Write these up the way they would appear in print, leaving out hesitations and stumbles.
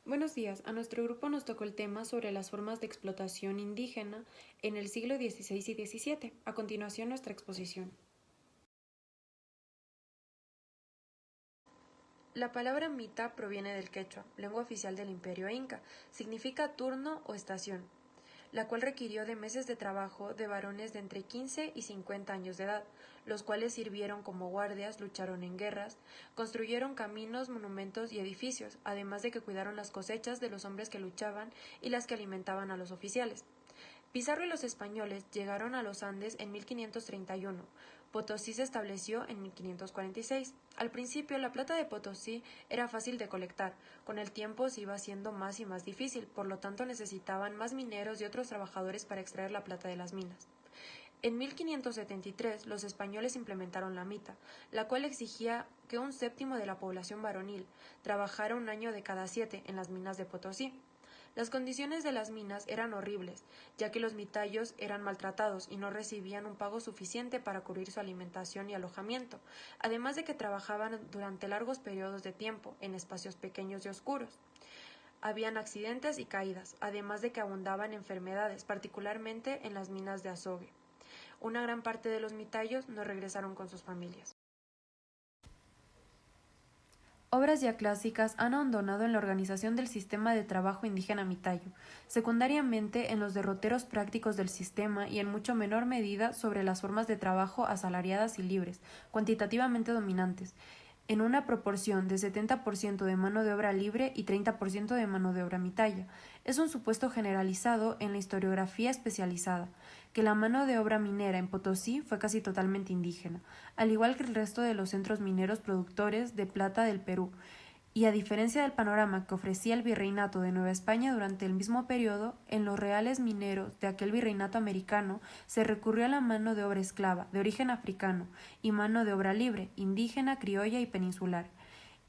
Buenos días. A nuestro grupo nos tocó el tema sobre las formas de explotación indígena en el siglo XVI y XVII. A continuación, nuestra exposición. La palabra mita proviene del quechua, lengua oficial del Imperio Inca. Significa turno o estación, la cual requirió de meses de trabajo de varones de entre 15 y 50 años de edad, los cuales sirvieron como guardias, lucharon en guerras, construyeron caminos, monumentos y edificios, además de que cuidaron las cosechas de los hombres que luchaban y las que alimentaban a los oficiales. Pizarro y los españoles llegaron a los Andes en 1531. Potosí se estableció en 1546. Al principio, la plata de Potosí era fácil de colectar. Con el tiempo se iba haciendo más y más difícil, por lo tanto necesitaban más mineros y otros trabajadores para extraer la plata de las minas. En 1573 los españoles implementaron la mita, la cual exigía que un séptimo de la población varonil trabajara un año de cada 7 en las minas de Potosí. Las condiciones de las minas eran horribles, ya que los mitayos eran maltratados y no recibían un pago suficiente para cubrir su alimentación y alojamiento, además de que trabajaban durante largos periodos de tiempo en espacios pequeños y oscuros. Habían accidentes y caídas, además de que abundaban enfermedades, particularmente en las minas de azogue. Una gran parte de los mitayos no regresaron con sus familias. Obras ya clásicas han ahondado en la organización del sistema de trabajo indígena mitayo, secundariamente en los derroteros prácticos del sistema y en mucho menor medida sobre las formas de trabajo asalariadas y libres, cuantitativamente dominantes, en una proporción de 70% de mano de obra libre y 30% de mano de obra mitaya. Es un supuesto generalizado en la historiografía especializada, que la mano de obra minera en Potosí fue casi totalmente indígena, al igual que el resto de los centros mineros productores de plata del Perú, y a diferencia del panorama que ofrecía el virreinato de Nueva España durante el mismo periodo, en los reales mineros de aquel virreinato americano se recurrió a la mano de obra esclava, de origen africano, y mano de obra libre, indígena, criolla y peninsular.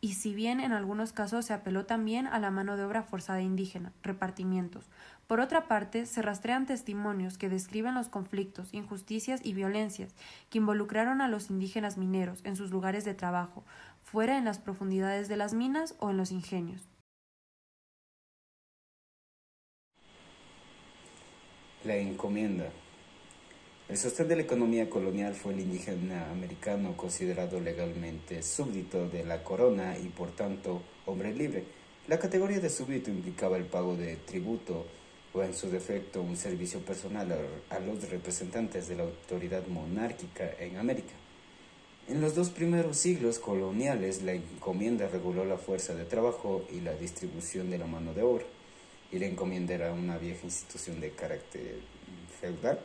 Y si bien en algunos casos se apeló también a la mano de obra forzada indígena, repartimientos. Por otra parte, se rastrean testimonios que describen los conflictos, injusticias y violencias que involucraron a los indígenas mineros en sus lugares de trabajo, fuera en las profundidades de las minas o en los ingenios. La encomienda. El sostén de la economía colonial fue el indígena americano considerado legalmente súbdito de la corona y por tanto hombre libre. La categoría de súbdito implicaba el pago de tributo o en su defecto un servicio personal a los representantes de la autoridad monárquica en América. En los dos primeros siglos coloniales, la encomienda reguló la fuerza de trabajo y la distribución de la mano de obra, y la encomienda era una vieja institución de carácter feudal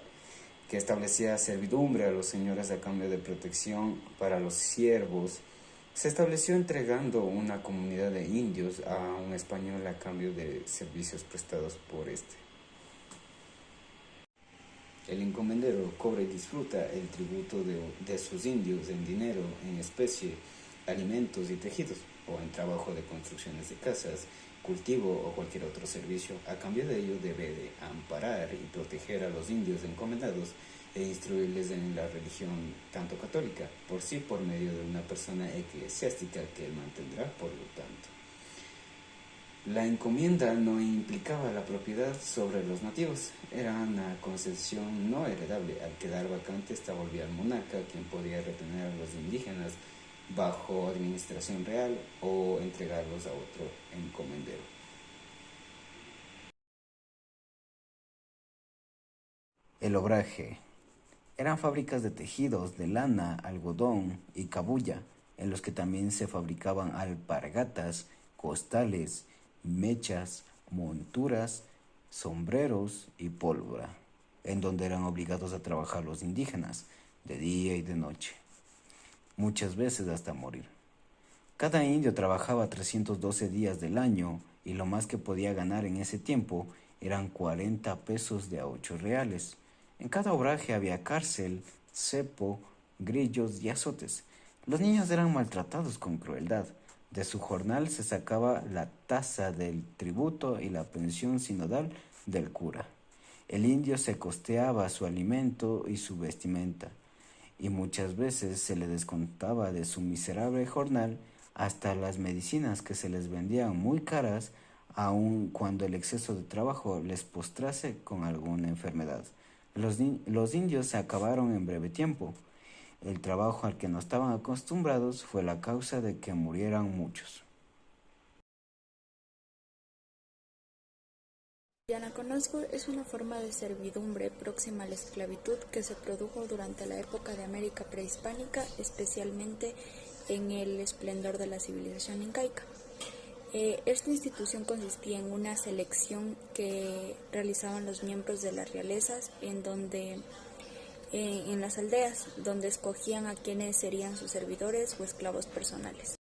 que establecía servidumbre a los señores a cambio de protección para los siervos. Se estableció entregando una comunidad de indios a un español a cambio de servicios prestados por este. El encomendero cobra y disfruta el tributo de sus indios en dinero, en especie, alimentos y tejidos, o en trabajo de construcciones de casas, cultivo o cualquier otro servicio. A cambio de ello debe de amparar y proteger a los indios encomendados e instruirles en la religión tanto católica, por sí por medio de una persona eclesiástica que él mantendrá por lo tanto. La encomienda no implicaba la propiedad sobre los nativos, era una concesión no heredable. Al quedar vacante esta volvía al monarca, quien podía retener a los indígenas bajo administración real o entregarlos a otro encomendero. El obraje. Eran fábricas de tejidos, de lana, algodón y cabuya, en los que también se fabricaban alpargatas, costales, mechas, monturas, sombreros y pólvora, en donde eran obligados a trabajar los indígenas, de día y de noche, muchas veces hasta morir. Cada indio trabajaba 312 días del año y lo más que podía ganar en ese tiempo eran 40 pesos de a 8 reales. En cada obraje había cárcel, cepo, grillos y azotes. Los niños eran maltratados con crueldad. De su jornal se sacaba la tasa del tributo y la pensión sinodal del cura. El indio se costeaba su alimento y su vestimenta, y muchas veces se le descontaba de su miserable jornal hasta las medicinas que se les vendían muy caras aun cuando el exceso de trabajo les postrase con alguna enfermedad. Los indios se acabaron en breve tiempo. El trabajo al que no estaban acostumbrados fue la causa de que murieran muchos. Yanaconosco es una forma de servidumbre próxima a la esclavitud que se produjo durante la época de América prehispánica, especialmente en el esplendor de la civilización incaica. Esta institución consistía en una selección que realizaban los miembros de las realezas en las aldeas, donde escogían a quienes serían sus servidores o esclavos personales.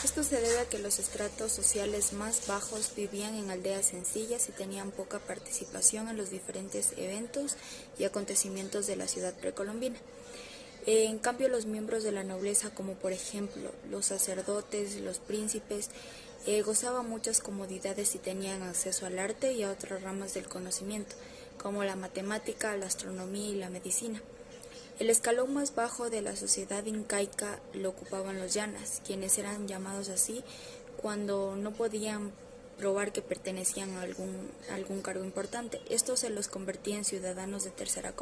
Esto se debe a que los estratos sociales más bajos vivían en aldeas sencillas y tenían poca participación en los diferentes eventos y acontecimientos de la ciudad precolombina. En cambio, los miembros de la nobleza, como por ejemplo los sacerdotes, los príncipes, gozaban muchas comodidades y tenían acceso al arte y a otras ramas del conocimiento, como la matemática, la astronomía y la medicina. El escalón más bajo de la sociedad incaica lo ocupaban los llanas, quienes eran llamados así cuando no podían probar que pertenecían a algún cargo importante. Esto se los convertía en ciudadanos de tercera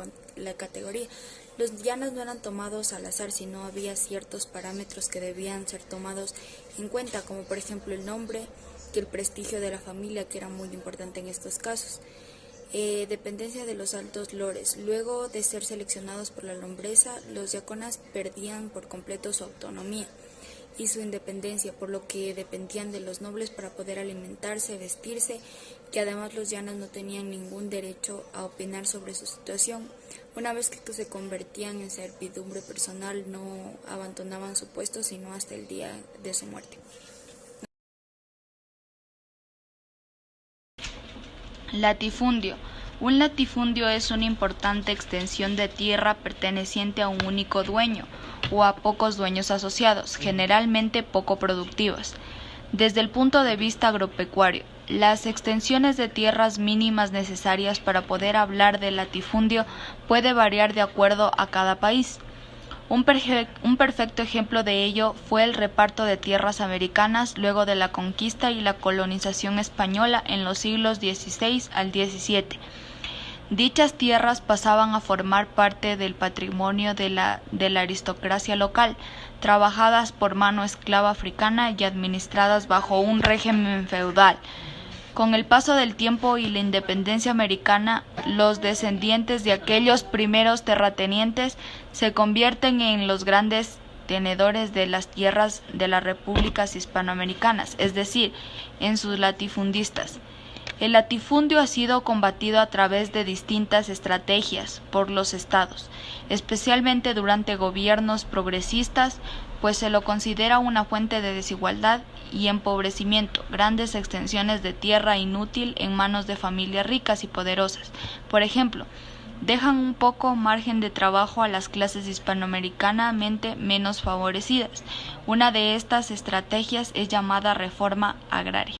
categoría. Los llanas no eran tomados al azar, sino había ciertos parámetros que debían ser tomados en cuenta, como por ejemplo el nombre, que el prestigio de la familia, que era muy importante en estos casos. Dependencia de los altos lores. Luego de ser seleccionados por la nobleza, los yaconas perdían por completo su autonomía y su independencia, por lo que dependían de los nobles para poder alimentarse, vestirse, que además los llanos no tenían ningún derecho a opinar sobre su situación. Una vez que se convertían en servidumbre personal, no abandonaban su puesto sino hasta el día de su muerte. Latifundio. Un latifundio es una importante extensión de tierra perteneciente a un único dueño o a pocos dueños asociados, generalmente poco productivos. Desde el punto de vista agropecuario, las extensiones de tierras mínimas necesarias para poder hablar de latifundio puede variar de acuerdo a cada país. Un perfecto ejemplo de ello fue el reparto de tierras americanas luego de la conquista y la colonización española en los siglos XVI al XVII. Dichas tierras pasaban a formar parte del patrimonio de la aristocracia local, trabajadas por mano esclava africana y administradas bajo un régimen feudal. Con el paso del tiempo y la independencia americana, los descendientes de aquellos primeros terratenientes se convierten en los grandes tenedores de las tierras de las repúblicas hispanoamericanas, es decir, en sus latifundistas. El latifundio ha sido combatido a través de distintas estrategias por los estados, especialmente durante gobiernos progresistas, pues se lo considera una fuente de desigualdad y empobrecimiento, grandes extensiones de tierra inútil en manos de familias ricas y poderosas. Por ejemplo, dejan un poco margen de trabajo a las clases hispanoamericanamente menos favorecidas. Una de estas estrategias es llamada reforma agraria.